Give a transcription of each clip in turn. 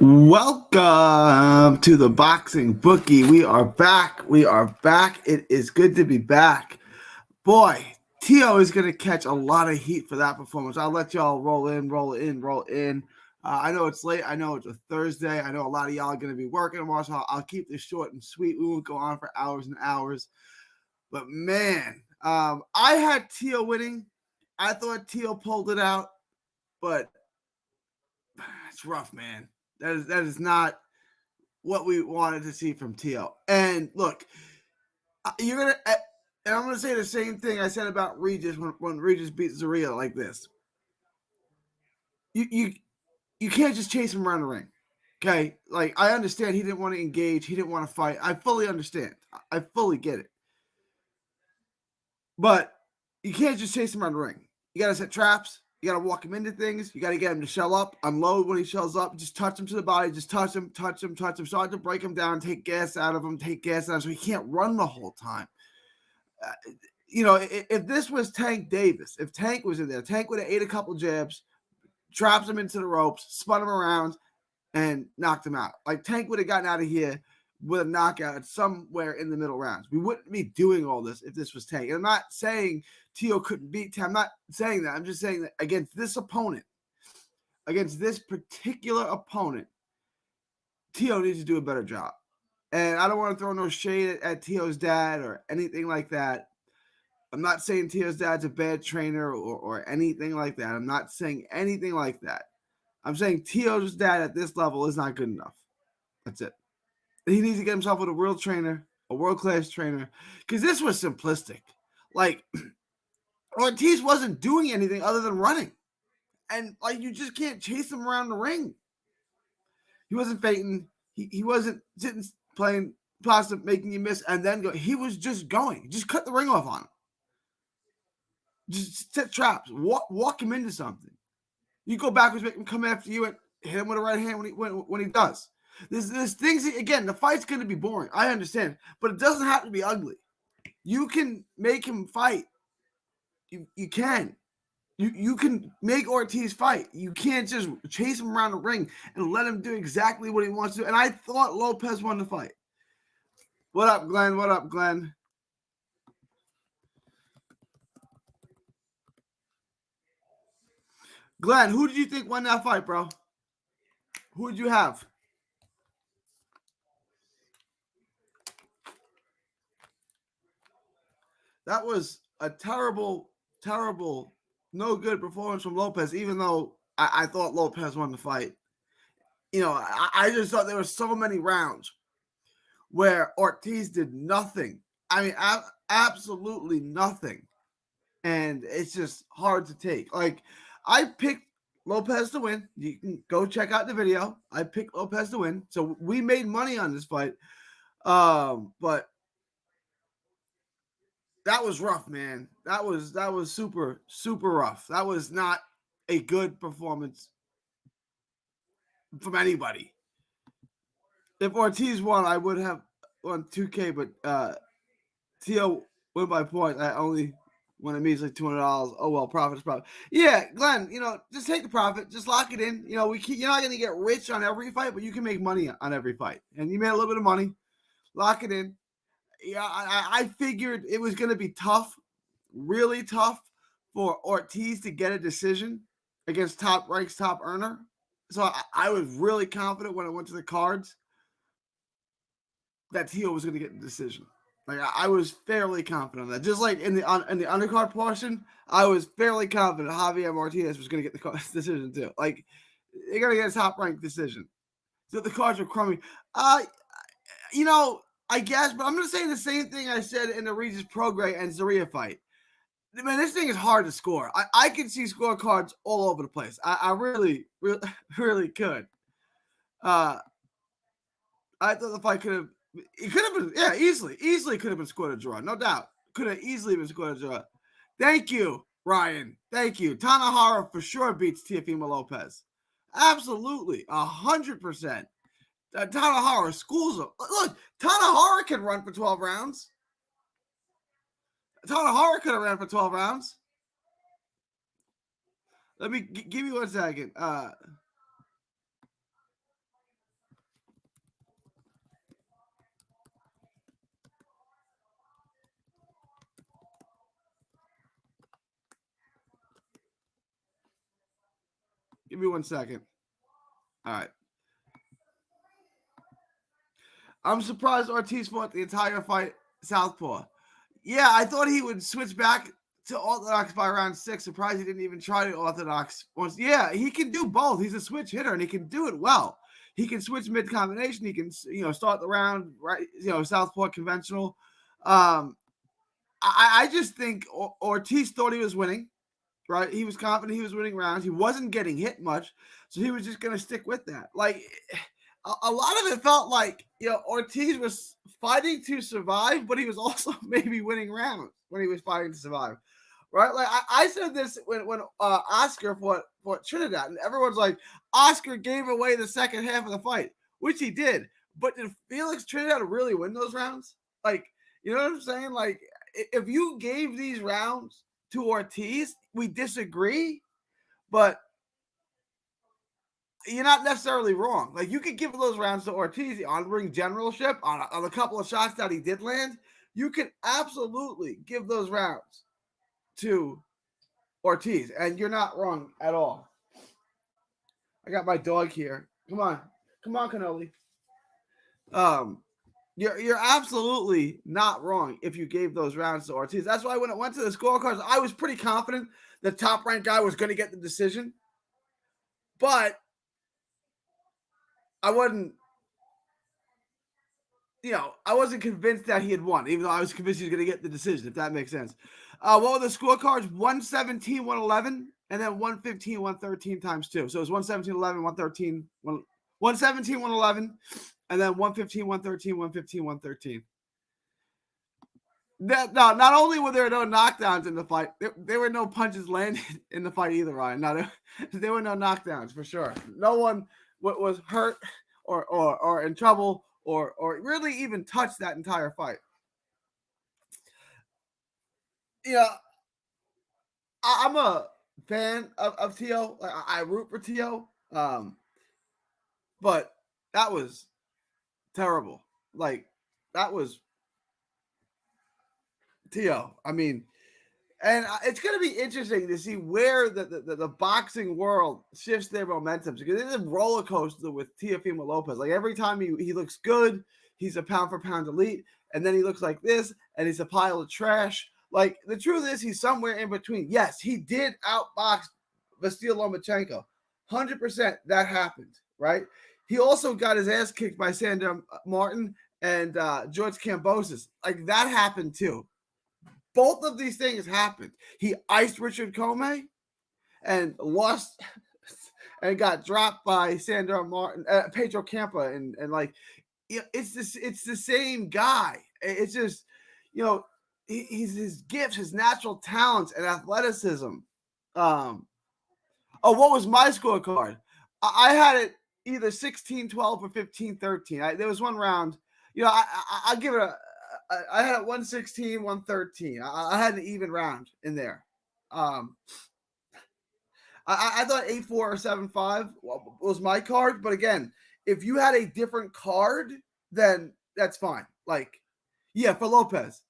Welcome to the Boxing Bookie. We are back. We are back. It is good to be back. Boy, Tio is going to catch a lot of heat for that performance. I'll let y'all roll in. I know it's late. I know it's a Thursday. I know a lot of y'all are going to be working tomorrow, so I'll keep this short and sweet. We won't go on for hours and hours. But man, I had Tio winning. I thought Tio pulled it out, but it's rough, man. That is not what we wanted to see from Tio. And look, you're gonna, and I'm gonna say the same thing I said about Regis when Regis beat Zarrillo like this. You can't just chase him around the ring. Okay, like I understand he didn't want to engage, he didn't want to fight. I fully understand. I fully get it. But you can't just chase him around the ring. You gotta set traps. You got to walk him into things. You got to get him to shell up, unload when he shells up. Just touch him to the body. Just touch him. Start to break him down. Take gas out of him. So he can't run the whole time. If this was Tank Davis, if Tank was in there, Tank would have ate a couple jabs, dropped him into the ropes, spun him around, and knocked him out. Like Tank would have gotten out of here with a knockout somewhere in the middle rounds. We wouldn't be doing all this if this was Tank. And I'm not saying Tio couldn't beat Tank. I'm not saying that. I'm just saying that against this particular opponent, Tio needs to do a better job. And I don't want to throw no shade at Tio's dad or anything like that. I'm not saying Tio's dad's a bad trainer or anything like that. I'm not saying anything like that. I'm saying Tio's dad at this level is not good enough. That's it. He needs to get himself with a real trainer, a world-class trainer, because this was simplistic. Like, Ortiz wasn't doing anything other than running. And, like, you just can't chase him around the ring. He wasn't fainting. He wasn't sitting, playing pasta, making you miss, and then go. He was just going. Just cut the ring off on him. Just set traps. Walk him into something. You go backwards, make him come after you, and hit him with a right hand when he does. There's things, again, the fight's going to be boring. I understand. But it doesn't have to be ugly. You can make him fight. You can. You can make Ortiz fight. You can't just chase him around the ring and let him do exactly what he wants to do. And I thought Lopez won the fight. What up, Glenn? Glenn, who did you think won that fight, bro? Who did you have? That was a terrible, no good performance from Lopez, even though I thought Lopez won the fight. I just thought there were so many rounds where Ortiz did nothing. I mean, absolutely nothing. And it's just hard to take. Like, I picked Lopez to win. You can go check out the video. I picked Lopez to win. So we made money on this fight. But that was rough, man. That was super, super rough. That was not a good performance from anybody. If Ortiz won, I would have won 2K, but Tio went by point. I only won immediately $200. Oh well, profit is profit. Yeah, Glenn, just take the profit, just lock it in. You're not going to get rich on every fight, but you can make money on every fight. And you made a little bit of money. Lock it in. Yeah, I figured it was going to be tough, really tough for Ortiz to get a decision against top earner. So I was really confident when I went to the cards that Tio was going to get the decision. Like I was fairly confident on that. Just like in the undercard portion, I was fairly confident Javier Martinez was going to get the decision too. Like they're going to get a top ranked decision. So the cards are crummy. I guess, but I'm going to say the same thing I said in the Regis Prograis and Zarrillo fight. Man, this thing is hard to score. I can see scorecards all over the place. I really, really, really could. I thought the fight could have been, easily could have been scored a draw. No doubt. Could have easily been scored a draw. Thank you, Ryan. Thank you. Tanahara for sure beats Teoflimo Lopez. Absolutely. 100%. Tanahara schools him. Look, Tanahara can run for 12 rounds. Tanahara could have ran for 12 rounds. Let me give you 1 second. Give me 1 second. All right. I'm surprised Ortiz fought the entire fight southpaw. Yeah, I thought he would switch back to orthodox by round 6. Surprised he didn't even try the orthodox once. Yeah, he can do both. He's a switch hitter, and he can do it well. He can switch mid combination. He can, start the round right, southpaw conventional. I just think Ortiz thought he was winning. Right, he was confident he was winning rounds. He wasn't getting hit much, so he was just going to stick with that. Like, a lot of it felt like Ortiz was fighting to survive, but he was also maybe winning rounds when he was fighting to survive. Right, like I said this when Oscar fought Trinidad, and everyone's like, Oscar gave away the second half of the fight, which he did. But did Felix Trinidad really win those rounds? Like, you know what I'm saying? Like, if you gave these rounds to Ortiz, we disagree, but you're not necessarily wrong. Like, you could give those rounds to Ortiz on ring generalship, on a couple of shots that he did land. You could absolutely give those rounds to Ortiz, and you're not wrong at all. I got my dog here. Come on, Canoli. You're absolutely not wrong if you gave those rounds to Ortiz. That's why when it went to the scorecards, I was pretty confident the top-ranked guy was going to get the decision. But I wasn't convinced that he had won, even though I was convinced he was going to get the decision, if that makes sense. What were the scorecards? 117, 111, and then 115, 113 times 2. So it was 117, 11, 113, 117, 111, and then 115, 113, 115, 113. Not only were there no knockdowns in the fight, there were no punches landed in the fight either, Ryan. No, there were no knockdowns for sure. No one was hurt or in trouble or really even touched that entire fight. Yeah, I'm a fan of Teo. I root for Teo. But that was terrible. Like, that was Teo. I mean, and it's going to be interesting to see where the boxing world shifts their momentum, because it's a roller coaster with Teoflimo Lopez. Like, every time he looks good, he's a pound for pound elite, and then he looks like this, and he's a pile of trash. Like, the truth is, he's somewhere in between. Yes, he did outbox Vasyl Lomachenko. 100% that happened, right? He also got his ass kicked by Sandor Martin and George Kambosos. Like, that happened too. Both of these things happened. He iced Richard Comey and lost and got dropped by Sandor Martin, Pedro Campa, and like, it's the same guy. It's just, he's his gifts, his natural talents and athleticism. What was my scorecard? I had it either 16-12 or 15-13. There was one round, I give it I had it 116, 113. I had an even round in there. I thought 8-4 or 7-5 was my card, but again, if you had a different card, then that's fine. Like, yeah, for Lopez.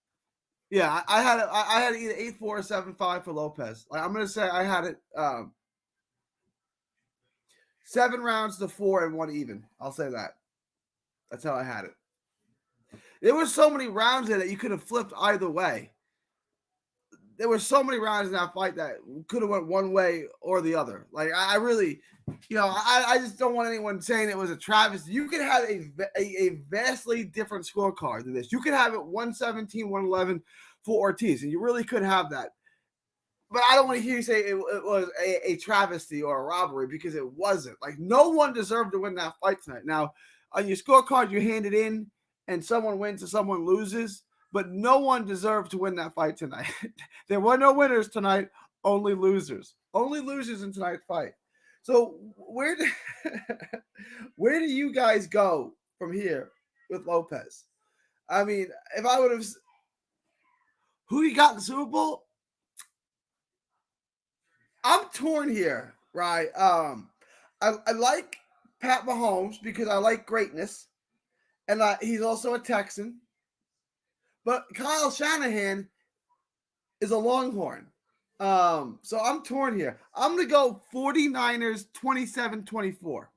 Yeah, I had it either 8-4 or 7-5 for Lopez. Like, I'm gonna say I had it 7 rounds to 4 and 1 even. I'll say that. That's how I had it. There were so many rounds in it you could have flipped either way. There were so many rounds in that fight that could have went one way or the other. Like, I really, I just don't want anyone saying it was a travesty. You could have a vastly different scorecard than this. You could have it 117, 111 for Ortiz, and you really could have that. But I don't want to hear you say it was a travesty or a robbery, because it wasn't. Like, no one deserved to win that fight tonight. Now, on your scorecard, you hand it in, and someone wins and someone loses, but no one deserved to win that fight tonight. There were no winners tonight, only losers. Only losers in tonight's fight. So where do you guys go from here with Lopez? I mean, if I would have, who you got in the Super Bowl? I'm torn here, right? I like Pat Mahomes because I like greatness. And he's also a Texan. But Kyle Shanahan is a Longhorn. So I'm torn here. I'm going to go 49ers 27-24.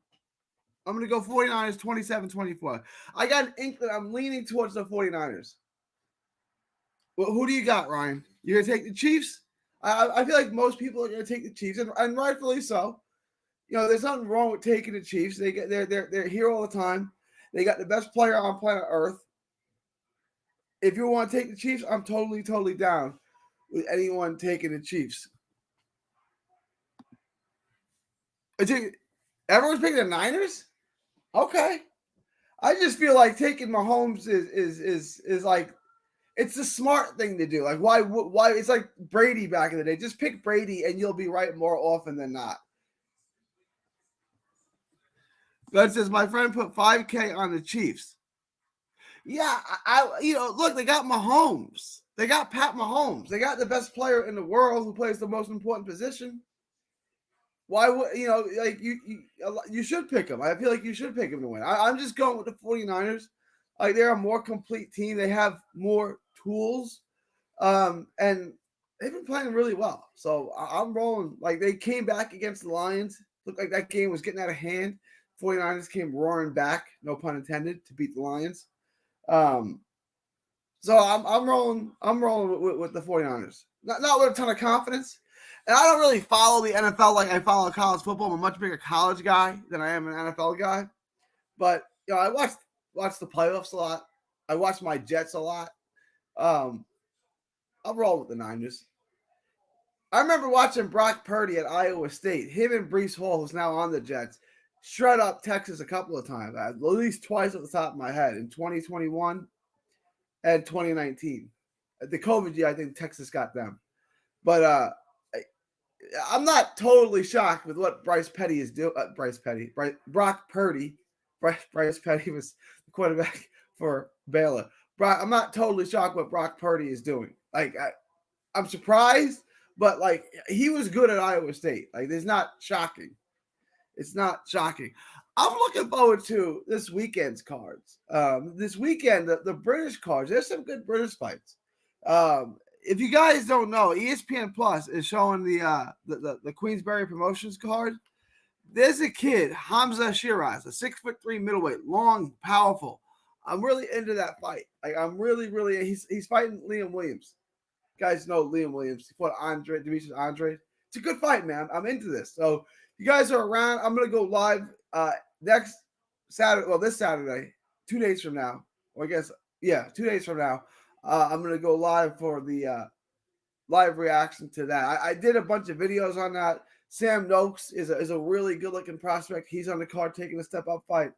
I'm going to go 49ers 27-24. I got an inkling. I'm leaning towards the 49ers. Well, who do you got, Ryan? You're going to take the Chiefs? I feel like most people are going to take the Chiefs, and rightfully so. There's nothing wrong with taking the Chiefs. They're here all the time. They got the best player on planet Earth. If you want to take the Chiefs, I'm totally down with anyone taking the Chiefs. Everyone's picking the Niners? Okay. I just feel like taking Mahomes is like it's the smart thing to do. Like why it's like Brady back in the day. Just pick Brady and you'll be right more often than not. That says my friend put 5K on the Chiefs. Yeah, look, they got Mahomes. They got Pat Mahomes. They got the best player in the world who plays the most important position. Why would you should pick him. I feel like you should pick him to win. I'm just going with the 49ers. Like they're a more complete team. They have more tools. And they've been playing really well. So I'm rolling. Like they came back against the Lions. Looked like that game was getting out of hand. 49ers came roaring back, no pun intended, to beat the Lions. So I'm rolling. I'm rolling with the 49ers. Not with a ton of confidence. And I don't really follow the NFL like I follow college football. I'm a much bigger college guy than I am an NFL guy. But I watch the playoffs a lot. I watch my Jets a lot. I'll roll with the Niners. I remember watching Brock Purdy at Iowa State. Him and Breece Hall, who's now on the Jets, shred up Texas a couple of times. At least twice at the top of my head in 2021 and 2019. The COVID year, I think Texas got them. But I'm not totally shocked with what Bryce Petty is doing. Brock Purdy. Bryce Petty was the quarterback for Baylor. I'm not totally shocked what Brock Purdy is doing. Like, I'm surprised, but like he was good at Iowa State. Like, it's not shocking. It's not shocking. I'm looking forward to this weekend's cards. This weekend, the British cards. There's some good British fights. If you guys don't know, ESPN Plus is showing the Queensberry Promotions card. There's a kid, Hamza Shiraz, a 6'3" middleweight, long, powerful. I'm really into that fight. Like I'm really. He's fighting Liam Williams. You guys know Liam Williams. He fought Demetrius Andre. It's a good fight, man. I'm into this. So if you guys are around, I'm gonna go live next Saturday. Well, this Saturday, 2 days from now. Or I guess 2 days from now. I'm gonna go live for the live reaction to that. I did a bunch of videos on that. Sam Noakes is a really good looking prospect. He's on the card taking a step up fight.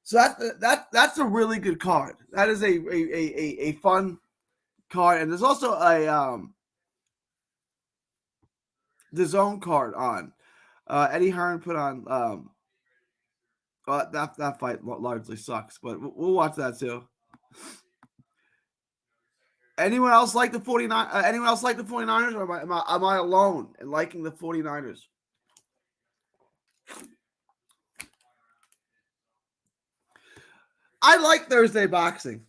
So that's a really good card. That is a fun card, and there's also a the zone card on. Eddie Hearn put on. That fight largely sucks, but we'll watch that too. Anyone else like the 49? Anyone else like the 49ers, or am I alone in liking the 49ers? I like Thursday boxing.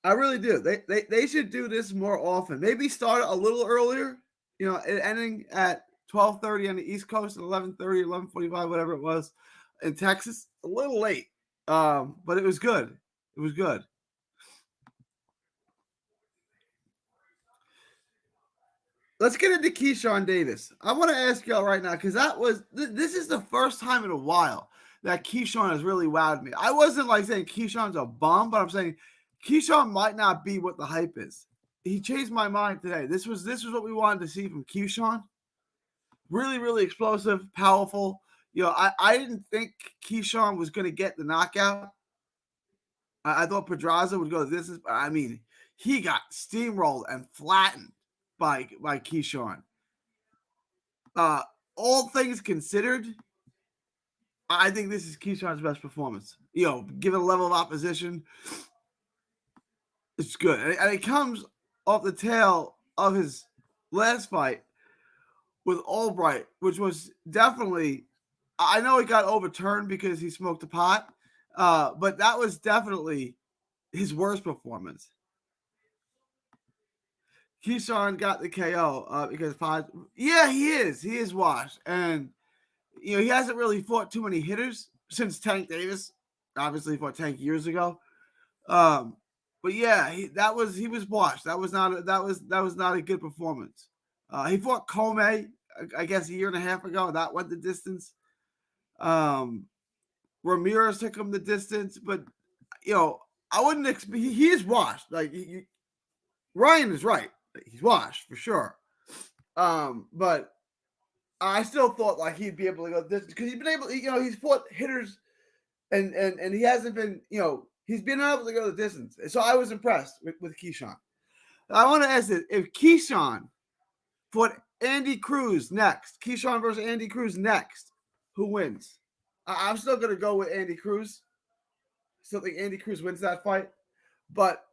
I really do. They should do this more often. Maybe start a little earlier. Ending at 12:30 on the East Coast and 11:30, 11:45, whatever it was, in Texas. A little late, but it was good. It was good. Let's get into Keyshawn Davis. I want to ask y'all right now because this is the first time in a while that Keyshawn has really wowed me. I wasn't like saying Keyshawn's a bum, but I'm saying Keyshawn might not be what the hype is. He changed my mind today. This was what we wanted to see from Keyshawn. Really explosive, powerful. I didn't think Keyshawn was going to get the knockout. I thought Pedraza would go this. I mean, he got steamrolled and flattened by Keyshawn. All things considered, I think this is Keyshawn's best performance. Given the level of opposition, it's good. And it comes off the tail of his last fight with Albright, which was definitely, I know it got overturned because he smoked a pot, but that was definitely his worst performance. Keyshawn got the KO because yeah, he is washed, and he hasn't really fought too many hitters since Tank Davis. Obviously, fought Tank years ago. But yeah, he was washed. That was not a good performance. He fought Comey, I guess, a year and a half ago. That went the distance. Ramirez took him the distance, but I wouldn't expect. He is washed. Like Ryan is right. He's washed for sure. But I still thought like he'd be able to go this because he's been able. He's fought hitters, and he hasn't been. He's been able to go the distance. So I was impressed with Keyshawn. I want to ask this: if Keyshawn fought Andy Cruz next, Keyshawn versus Andy Cruz next, who wins? I'm still going to go with Andy Cruz. Still think Andy Cruz wins that fight, but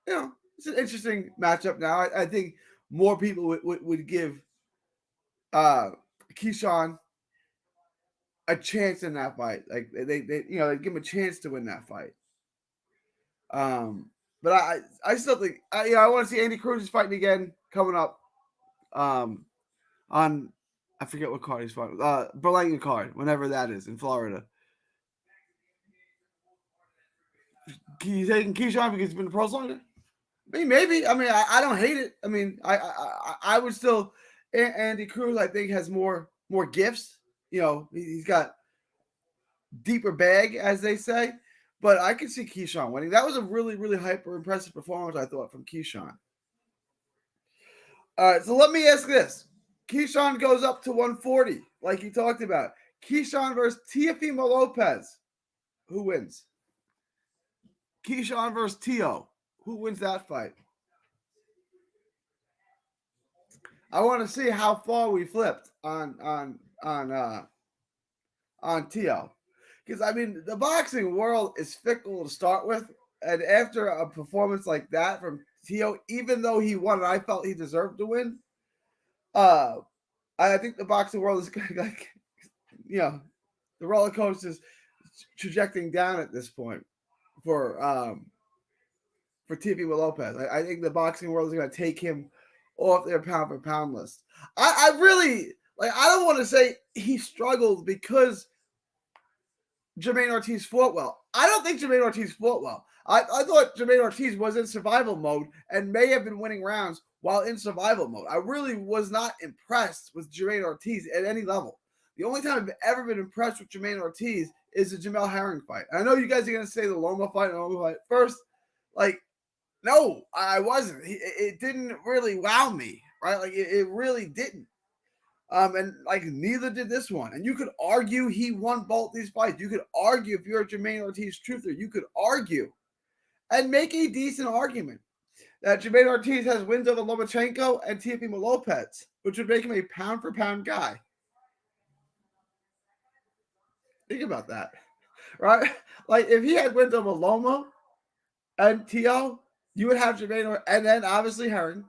it's an interesting matchup now. I think more people would give Keyshawn a chance in that fight. Like they give him a chance to win that fight. But I still think I want to see Andy Cruz fighting again coming up. On I forget what card he's fighting. Berlanga card, whenever that is in Florida. You taking Keyshawn because he's been the pros longer? I mean, maybe. I mean, I don't hate it. I mean, I would still. Andy Cruz, I think, has more gifts. He's got deeper bag, as they say. But I could see Keyshawn winning. That was a really, really hyper impressive performance, I thought, from Keyshawn. All right, so let me ask this. Keyshawn goes up to 140, like you talked about. Keyshawn versus Teoflimo Lopez. Who wins? Keyshawn versus Teo. Who wins that fight? I want to see how far we flipped on Teo. Because, I mean, the boxing world is fickle to start with. And after a performance like that from Teo, even though he won and I felt he deserved to win, I think the boxing world is like, the roller coaster is trajecting down at this point for Teoflimo Lopez. I think the boxing world is going to take him off their pound for pound list. I really like. I don't want to say he struggled because Jamine Ortiz fought well. I don't think Jamine Ortiz fought well. I thought Jamine Ortiz was in survival mode and may have been winning rounds while in survival mode. I really was not impressed with Jamine Ortiz at any level. The only time I've ever been impressed with Jamine Ortiz is the Jamel Herring fight. I know you guys are going to say the Loma fight. First, no, I wasn't. It didn't really wow me, right? Like, it really didn't. And like neither did this one. And you could argue he won both these fights. You could argue if you're a Jamine Ortiz truther, you could argue and make a decent argument that Jamine Ortiz has wins over Lomachenko and Teoflimo Lopez, which would make him a pound for pound guy. Think about that, right? Like if he had wins over Loma and Teo, you would have Jamine, and then obviously Herring,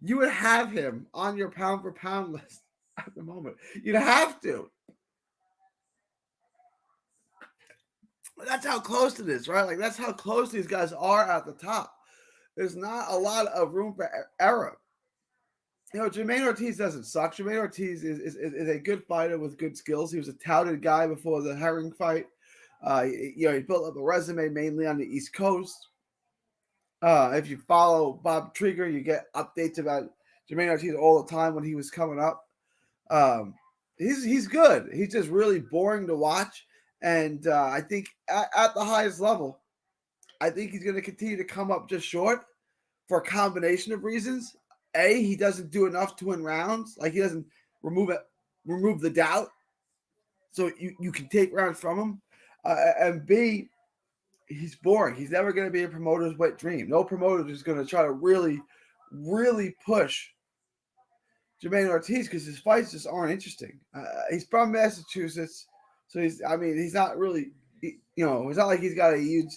you would have him on your pound for pound list at the moment. You'd have to. That's how close it is, right? Like that's how close these guys are at the top. There's not a lot of room for error. Jamine Ortiz doesn't suck. Jamine Ortiz is a good fighter with good skills. He was a touted guy before the Herring fight. He built up a resume mainly on the East Coast. If you follow Bob Trigger, you get updates about Jamine Ortiz all the time when he was coming up. He's good. He's just really boring to watch. And I think at the highest level, I think he's going to continue to come up just short for a combination of reasons. A, he doesn't do enough to win rounds. Like he doesn't remove the doubt. So you can take rounds from him. And B, he's boring. He's never going to be a promoter's wet dream. No promoter is going to try to really, really push Jamine Ortiz because his fights just aren't interesting. He's from Massachusetts. So he's not really, it's not like he's got a huge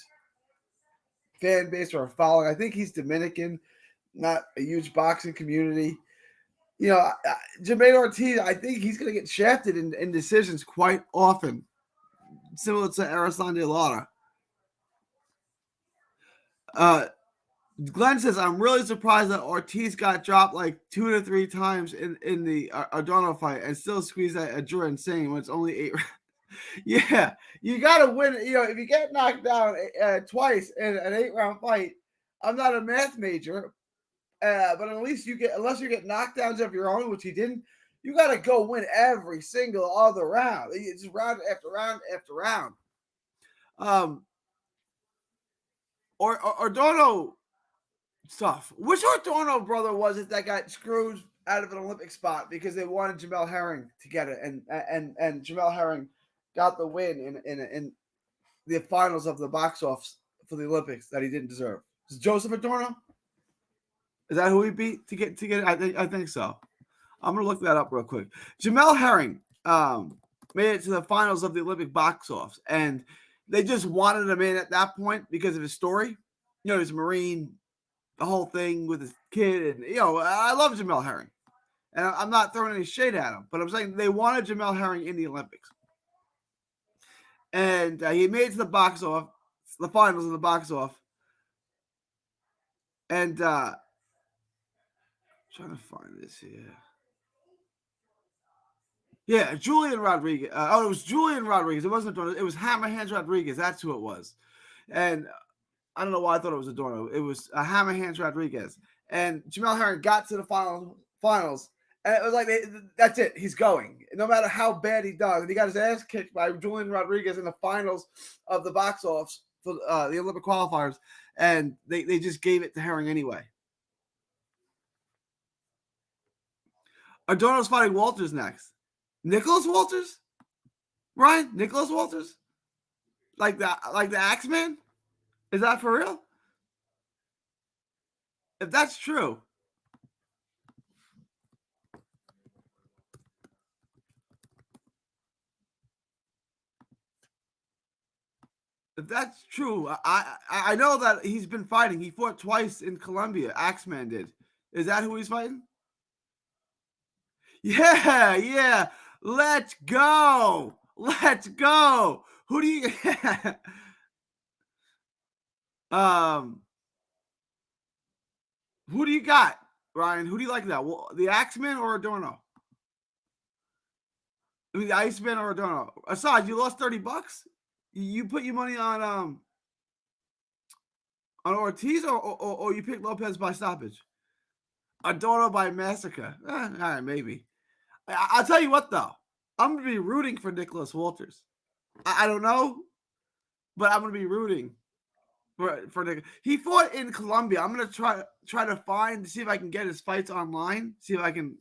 fan base or a following. I think he's Dominican, not a huge boxing community. Jamine Ortiz, I think he's going to get shafted in decisions quite often, similar to Aristotle De Lara. Glenn says, I'm really surprised that Ortiz got dropped like 2 to 3 times in the Adorno fight and still squeezed a draw insane when it's only 8 rounds. Yeah, you got to win. If you get knocked down twice in an 8-round fight, I'm not a math major, but at least unless you get knockdowns of your own, which he didn't, you got to go win every single other round. It's just round after round after round. Or Adorno stuff. Which Adorno brother was it that got screwed out of an Olympic spot because they wanted Jamel Herring to get it, and Jamel Herring got the win in the finals of the box office for the Olympics that he didn't deserve? Is Joseph Adorno? Is that who he beat to get it? I think so. I'm gonna look that up real quick. Jamel Herring made it to the finals of the Olympic box office, and they just wanted him in at that point because of his story. He's a Marine, the whole thing with his kid, and I love Jamel Herring, and I'm not throwing any shade at him, but I'm saying they wanted Jamel Herring in the Olympics, and he made it to the box off, the finals of the box off, and trying to find this here. Yeah, Julian Rodriguez. It was Julian Rodriguez. It wasn't Adorno. It was Hammerhands Rodriguez. That's who it was. And I don't know why I thought it was Adorno. It was Hammerhands Rodriguez. And Jamel Herring got to the finals, and it was like, that's it. He's going. No matter how bad he does. And he got his ass kicked by Julian Rodriguez in the finals of the box offs for the Olympic qualifiers. And they just gave it to Herring anyway. Adorno's fighting Walters next. Nicholas Walters? Ryan? Nicholas Walters? Like the Axeman? Is that for real? If that's true. If that's true, I know that he's been fighting. He fought twice in Colombia. Axeman did. Is that who he's fighting? Yeah. Let's go. Who do you who do you got, Ryan? Who do you like that? The Axeman or Adorno? I mean, the Iceman or Adorno? Aside, you lost $30. You put your money on Ortiz or you picked Lopez by stoppage? Adorno by massacre. All right, maybe. I'll tell you what, though. I'm going to be rooting for Nicholas Walters. I don't know, but I'm going to be rooting for Nick. He fought in Colombia. I'm going to try to see if I can get his fights online, see if I can,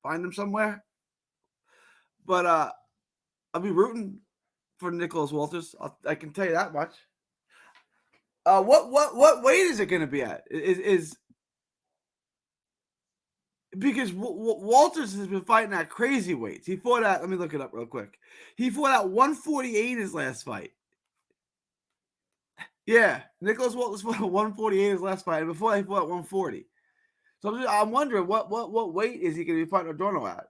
find them somewhere. But I'll be rooting for Nicholas Walters. I can tell you that much. What weight is it going to be at? Is because Walters has been fighting at crazy weights. He fought at, let me look it up real quick. He fought at 148 his last fight. Yeah, Nicholas Walters fought at 148 his last fight, and before he fought at 140. So I'm wondering what weight is he going to be fighting Adorno at?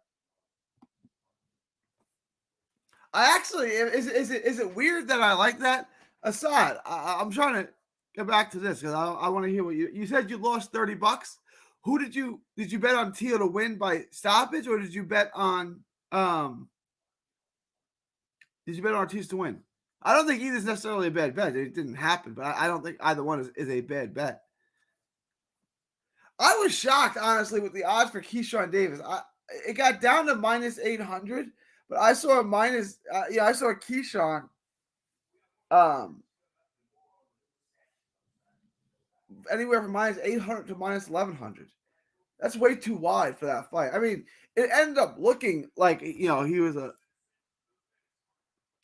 I actually is it weird that I like that? Assad, I'm trying to get back to this because I want to hear what you said. You lost $30. Who did you bet on Teo to win by stoppage, or did you bet on Ortiz to win? I don't think either's necessarily a bad bet. It didn't happen, but I don't think either one is a bad bet. I was shocked, honestly, with the odds for Keyshawn Davis. It got down to minus 800, but I saw a minus. I saw Keyshawn. Anywhere from minus 800 to minus 1100. That's way too wide for that fight. I mean, it ended up looking like he was a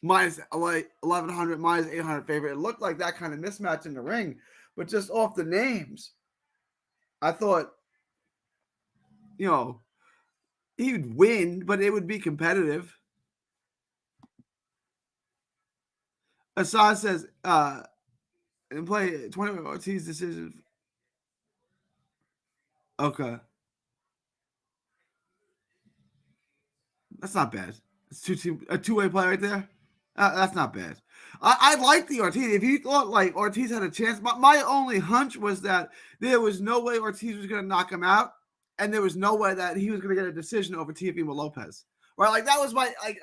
minus 1100, minus 800 favorite. It looked like that kind of mismatch in the ring, but just off the names, I thought he would win, but it would be competitive. Assad says, and play 20 Ortiz decision. Okay. That's not bad. It's a two-way play right there. That's not bad. I like the Ortiz. If you thought like Ortiz had a chance, my only hunch was that there was no way Ortiz was going to knock him out, and there was no way that he was going to get a decision over Teoflimo Lopez. Right? Like that was my like.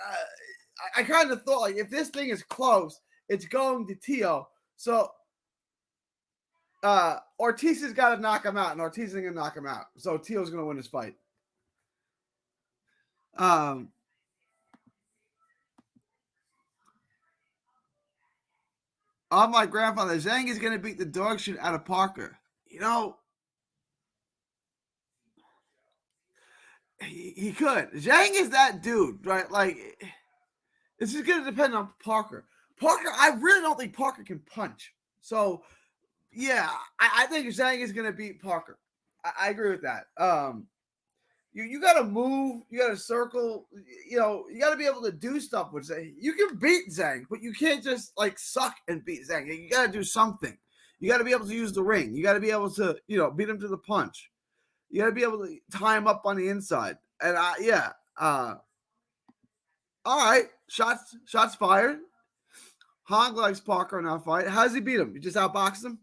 I kind of thought like if this thing is close, it's going to Teo. So Ortiz has got to knock him out, and Ortiz is going to knock him out. So Teo's going to win this fight. I'm my grandfather. Zhang is going to beat the dog shit out of Parker. You know, he could. Zhang is that dude, right? Like, this is going to depend on Parker. Parker, I really don't think Parker can punch. So, yeah, I think Zhang is going to beat Parker. I agree with that. You got to move. You got to circle. You know, you got to be able to do stuff with Zhang. You can beat Zhang, but you can't just like suck and beat Zhang. You got to do something. You got to be able to use the ring. You got to be able to, beat him to the punch. You got to be able to tie him up on the inside. And all right, shots fired. Hong likes Parker in that fight. How does he beat him? You just outboxed him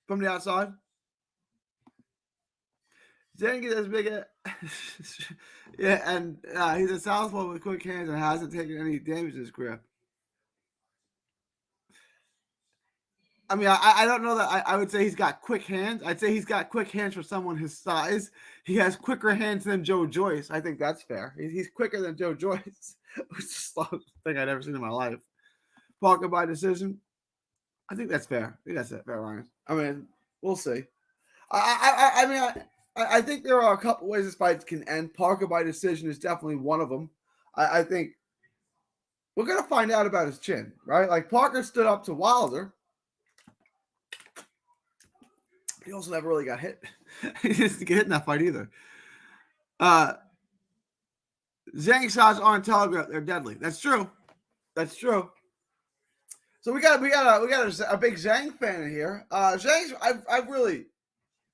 from the outside. Zhang is as big as yeah, and he's a southpaw with quick hands and hasn't taken any damage in his career. I mean, I don't know that I would say he's got quick hands. I'd say he's got quick hands for someone his size. He has quicker hands than Joe Joyce. I think that's fair. He's quicker than Joe Joyce, which is the slowest thing I'd ever seen in my life. Parker by decision. I think that's fair. I think that's it, fair, Ryan. I mean, we'll see. I think there are a couple ways this fight can end. Parker by decision is definitely one of them. I think we're going to find out about his chin, right? Like Parker stood up to Wilder. He also never really got hit. He didn't get hit in that fight either. Zhang shots aren't telegraphed. They're deadly. That's true. That's true. So we got a big Zhang fan in here. Zhang's I've really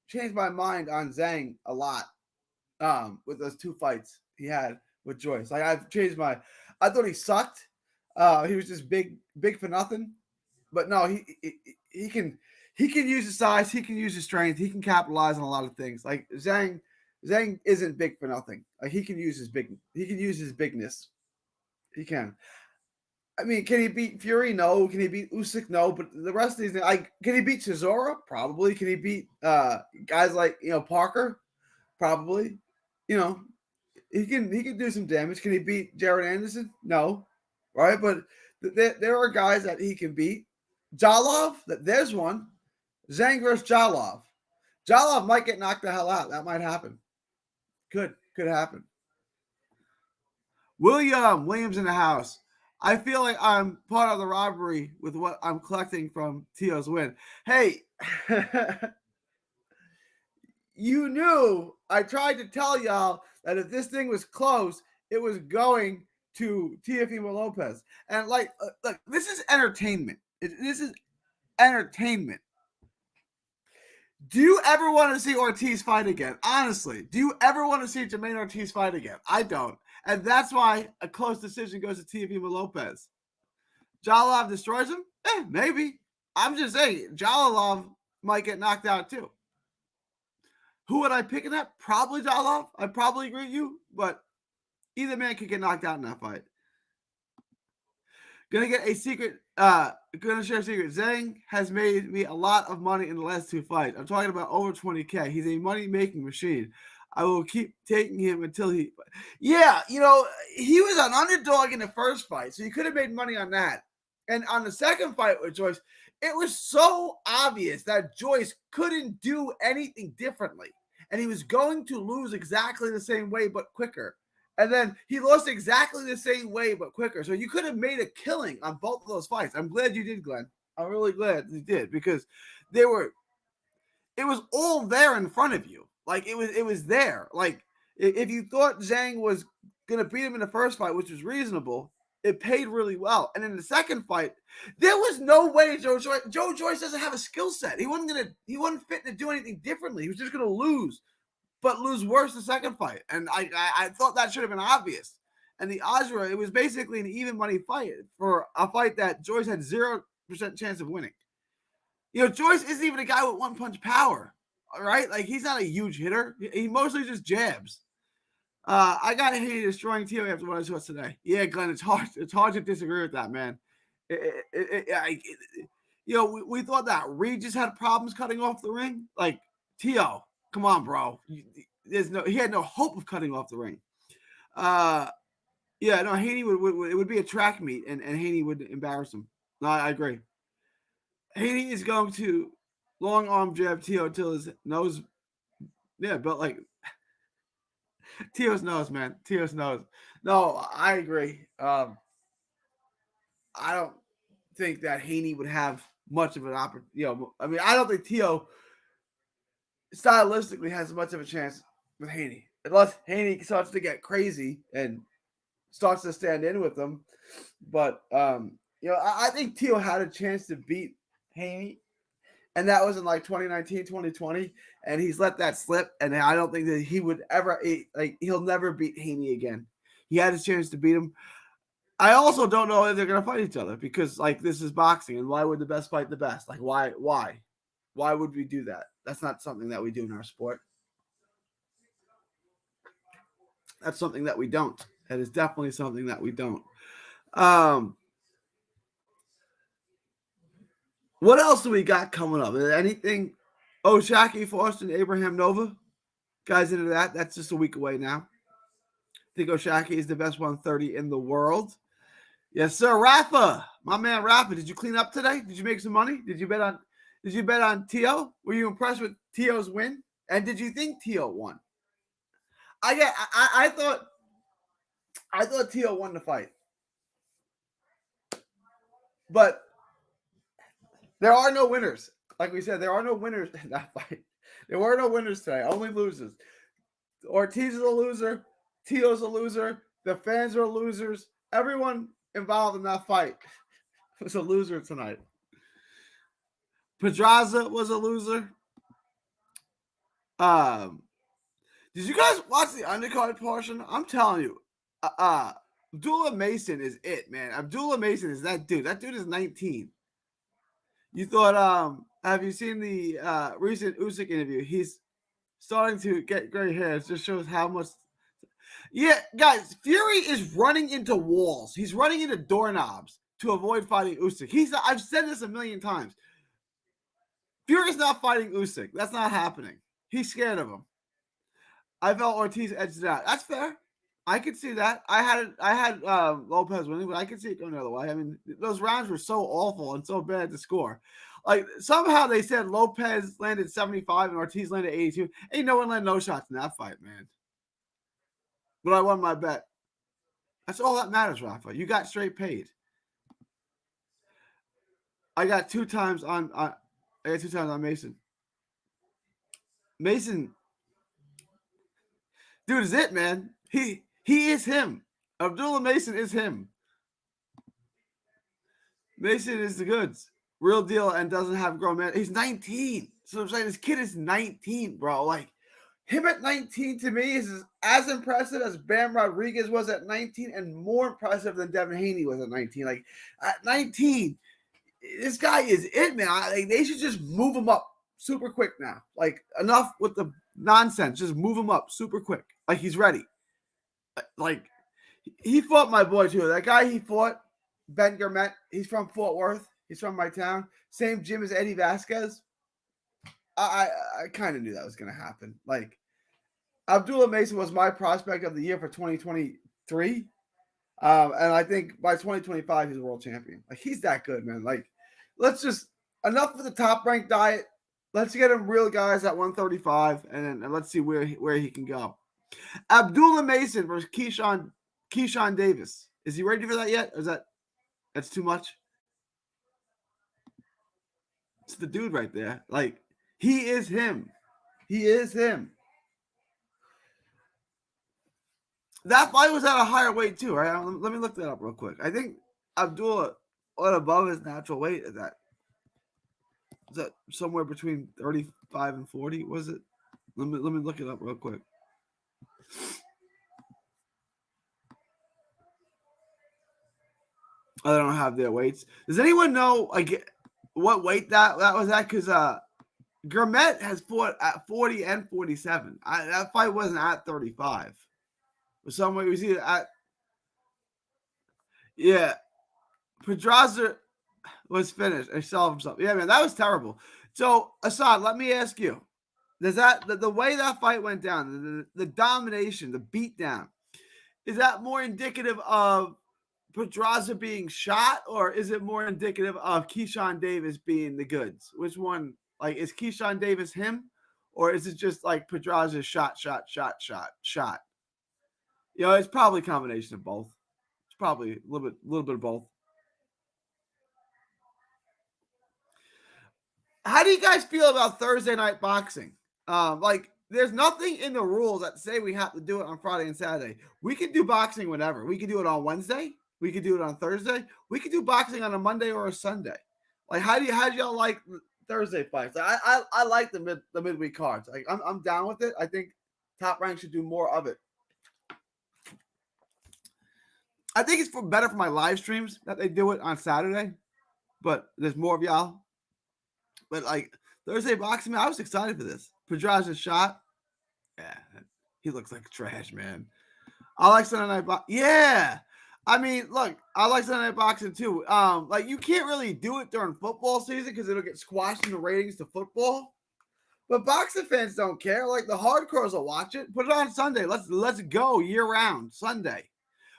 changed my mind on Zhang a lot with those two fights he had with Joyce. Like I've changed I thought he sucked. He was just big for nothing. But no, he can use his size, he can use his strength, he can capitalize on a lot of things. Like Zhang isn't big for nothing. Like he can use his bigness. He can. I mean, can he beat Fury? No. Can he beat Usyk? No. But the rest of these, like, can he beat Chisora? Probably. Can he beat guys like Parker? Probably. He can do some damage. Can he beat Jared Anderson? No. Right? But there are guys that he can beat. Jalov, there's one. Zhang versus Jalov. Jalov might get knocked the hell out. That might happen. Could happen. Williams in the house. I feel like I'm part of the robbery with what I'm collecting from Teo's win. Hey, you knew I tried to tell y'all that if this thing was close, it was going to Teoflimo Lopez. And look, this is entertainment. This is entertainment. Do you ever want to see Ortiz fight again? Honestly, do you ever want to see Jamine Ortiz fight again? I don't. And that's why a close decision goes to Teoflimo Lopez. Jalov destroys him? Maybe. I'm just saying, Jalov might get knocked out too. Who would I pick in that? Probably Jalov. I probably agree with you, but either man could get knocked out in that fight. Gonna share a secret. Zhang has made me a lot of money in the last two fights. I'm talking about over 20K. He's a money-making machine. I will keep taking him until he. Yeah, he was an underdog in the first fight, so he could have made money on that. And on the second fight with Joyce, it was so obvious that Joyce couldn't do anything differently, and he was going to lose exactly the same way but quicker. And then he lost exactly the same way but quicker. So you could have made a killing on both of those fights. I'm glad you did, Glenn. I'm really glad you did because it was all there in front of you. Like it was there. Like if you thought Zhang was gonna beat him in the first fight, which was reasonable, it paid really well. And in the second fight, there was no way Joe Joyce doesn't have a skill set. He wasn't fit to do anything differently. He was just gonna lose, but lose worse the second fight. And I thought that should have been obvious. And the odds were, it was basically an even money fight for a fight that Joyce had 0% chance of winning. You know, Joyce isn't even a guy with one punch power. All right. Like, he's not a huge hitter. He mostly just jabs. I got Haney destroying Teo after what I saw today. Yeah, Glenn, it's hard to disagree with that, man. You know, we thought that Regis had problems cutting off the ring. Like, Teo, come on, bro. He had no hope of cutting off the ring. Yeah, no, Haney would it would be a track meet, and Haney would embarrass him. No, I agree. Haney is going to long arm jab Teo till his nose. Yeah, but like Teo's nose, man. Teo's nose. No, I agree. I don't think that Haney would have much of an opportunity. You know, I mean, I don't think Teo stylistically has much of a chance with Haney, unless Haney starts to get crazy and starts to stand in with them. But you know, I think Teo had a chance to beat Haney, and that was in like 2019, 2020, and he's let that slip. And I don't think that he would ever, like, he'll never beat Haney again. He had his chance to beat him. I also don't know if they're gonna fight each other because, like, this is boxing, and why would the best fight the best? Like, why would we do that? That's not something that we do in our sport. That's something that we don't. That is definitely something that we don't. What else do we got coming up? Anything? Oh, Shaki Foster and Abraham Nova. Guys into that. That's just a week away now. I think Oshaki is the best 130 in the world. Yes, sir. Rafa, my man Rafa. Did you clean up today? Did you make some money? Did you bet on Teo? Were you impressed with Teo's win? And did you think Teo won? I thought Teo won the fight. But there are no winners. Like we said, there are no winners in that fight. There were no winners today, only losers. Ortiz is a loser. Teo's a loser. The fans are losers. Everyone involved in that fight was a loser tonight. Pedraza was a loser. Did you guys watch the undercard portion? I'm telling you, Abdullah Mason is it, man. Abdullah Mason is that dude. That dude is 19. You thought, have you seen the recent Usyk interview? He's starting to get gray hair. It just shows how much. Yeah, guys, Fury is running into walls. He's running into doorknobs to avoid fighting Usyk. I've said this a million times. Fury's not fighting Usyk. That's not happening. He's scared of him. I felt Ortiz edged it out. That's fair. I could see that. I had Lopez winning, but I could see it going the other way. I mean, those rounds were so awful and so bad to score. Like, somehow they said Lopez landed 75 and Ortiz landed 82. Ain't no one landed no shots in that fight, man. But I won my bet. That's all that matters, Rafa. You got straight paid. I got two times on Mason. Mason, dude, is it, man. He is him. Abdullah Mason is him. Mason is the goods. Real deal, and doesn't have grown man. He's 19. So I'm saying this kid is 19, bro. Like, him at 19 to me is as impressive as Bam Rodriguez was at 19 and more impressive than Devin Haney was at 19. Like, at 19, this guy is it, man. They should just move him up super quick now. Like, enough with the nonsense. Just move him up super quick. Like, he's ready. Like, he fought my boy, too. That guy he fought, Ben Gourmet, he's from Fort Worth. He's from my town. Same gym as Eddie Vasquez. I kind of knew that was going to happen. Like, Abdullah Mason was my prospect of the year for 2023. And I think by 2025, he's a world champion. Like, he's that good, man. Like, let's just, enough of the top-ranked diet. Let's get him real guys at 135, and let's see where he can go. Abdullah Mason versus Keyshawn Davis. Is he ready for that yet? Or is that's too much? It's the dude right there. Like, he is him. He is him. That fight was at a higher weight too, right? Let me look that up real quick. I think Abdullah went above his natural weight at that. Is that somewhere between 35 and 40? Was it? Let me look it up real quick. Oh, they don't have their weights. Does anyone know like what weight that was at? Because Gurmet has fought at 40 and 47. That fight wasn't at 35. Somewhere was either at yeah. Pedraza was finished. He saw himself. Yeah, man, that was terrible. So Assad, let me ask you: does that the way that fight went down, the domination, the beatdown, is that more indicative of Pedraza being shot, or is it more indicative of Keyshawn Davis being the goods? Which one? Like, is Keyshawn Davis him, or is it just like Pedraza shot? You know, it's probably a combination of both. It's probably a little bit of both. How do you guys feel about Thursday night boxing? Like, there's nothing in the rules that say we have to do it on Friday and Saturday. We can do boxing whenever. We can do it on Wednesday. We could do it on Thursday. We could do boxing on a Monday or a Sunday. Like, how do y'all like Thursday fights? I like the midweek cards. Like, I'm down with it. I think Top Rank should do more of it. I think it's better for my live streams that they do it on Saturday, but there's more of y'all. But like Thursday boxing, man, I was excited for this. Pedraza's shot. Yeah, he looks like trash, man. I like Sunday night boxing. Yeah. I mean, look, I like Sunday night boxing too. Like you can't really do it during football season because it'll get squashed in the ratings to football. But boxing fans don't care. Like the hardcores will watch it. Put it on Sunday. Let's go year round Sunday.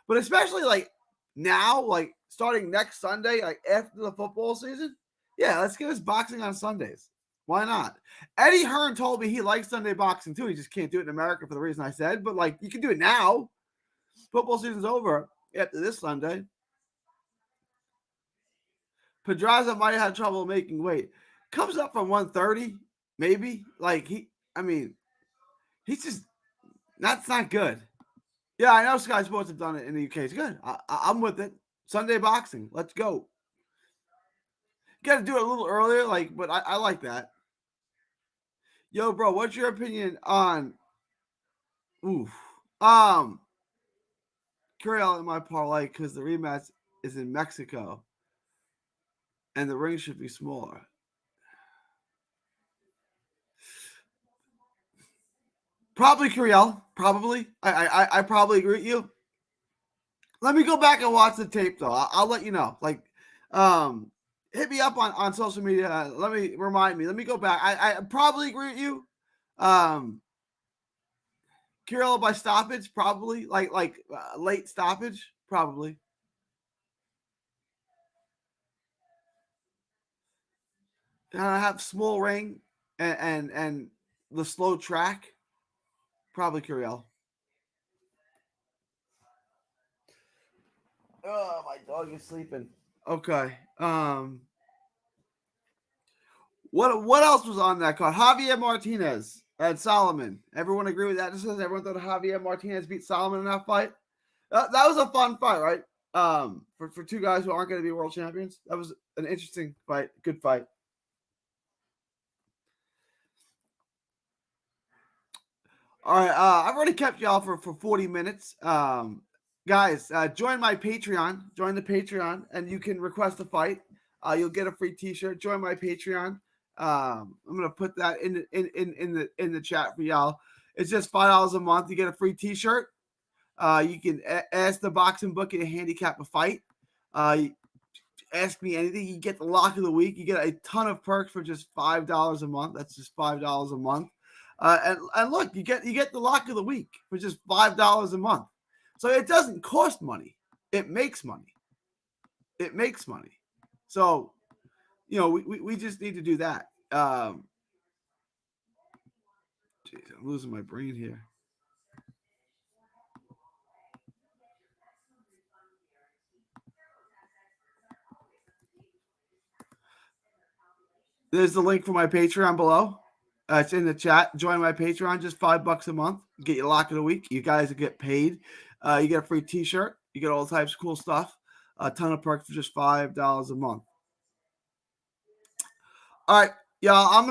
But especially like now, like starting next Sunday, like after the football season, yeah, let's get us boxing on Sundays. Why not? Eddie Hearn told me he likes Sunday boxing too. He just can't do it in America for the reason I said. But like you can do it now. Football season's over after this Sunday. Pedraza might have had trouble making weight. Comes up from 130, maybe. Like he's just that's not good. Yeah, I know Sky Sports have done it in the UK. It's good. I'm with it. Sunday boxing. Let's go. Got to do it a little earlier, like, but I like that. Yo, bro, what's your opinion on? Oof. Curiel in my parlay because the rematch is in Mexico, and the ring should be smaller. Probably Curiel. Probably. I probably agree with you. Let me go back and watch the tape though. I'll let you know. Like, hit me up on social media. Let me remind me. Let me go back. I probably agree with you. Kirill by stoppage, probably like late stoppage, probably. And I have small ring and the slow track, probably Kirill. Oh, my dog is sleeping. Okay. What else was on that card? Javier Martinez and Solomon. Everyone agree with that? Just says everyone thought Javier Martinez beat Solomon in that fight. That was a fun fight, right? For two guys who aren't going to be world champions, that was an interesting fight. Good fight. All right, I've already kept y'all for 40 minutes. Guys, join my Patreon. Join the Patreon, and you can request a fight. You'll get a free T-shirt. Join my Patreon. I'm gonna put that in the chat for y'all. It's just $5 a month. You get a free T-shirt. You can ask the boxing bookie to handicap a fight. Ask me anything. You get the lock of the week. You get a ton of perks for just $5 a month. That's just $5 a month. And look, you get the lock of the week for just $5 a month. So it doesn't cost money. It makes money. It makes money. So, you know, we just need to do that. Geez, I'm losing my brain here. There's the link for my Patreon below. It's in the chat. Join my Patreon, just $5 a month. You get your lock of the week. You guys get paid. You get a free T-shirt. You get all types of cool stuff. A ton of perks for just $5 a month. All right, y'all. I'm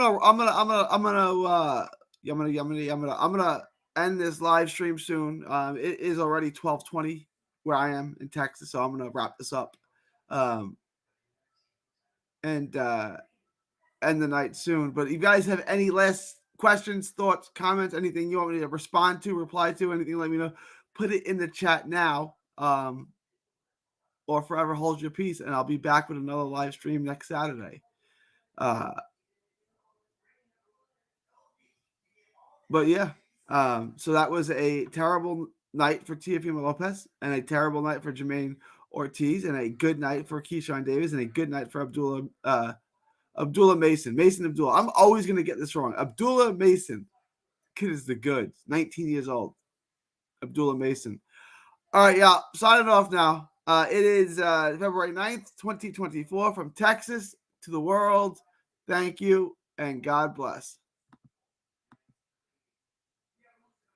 gonna end this live stream soon. It is already 12:20 where I am in Texas, so I'm gonna wrap this up. and end the night soon. But if you guys have any last questions, thoughts, comments, anything you want me to respond to, reply to, anything, let me know. Put it in the chat now, or forever hold your peace, and I'll be back with another live stream next Saturday. But yeah, so that was a terrible night for Teoflimo Lopez, and a terrible night for Jamine Ortiz, and a good night for Keyshawn Davis, and a good night for Abdullah Mason. Mason Abdullah. I'm always going to get this wrong. Abdullah Mason. Kid is the goods. 19 years old. Abdullah Mason. All right, yeah. Signing off now. It is February 9th, 2024, from Texas to the world. Thank you, and God bless.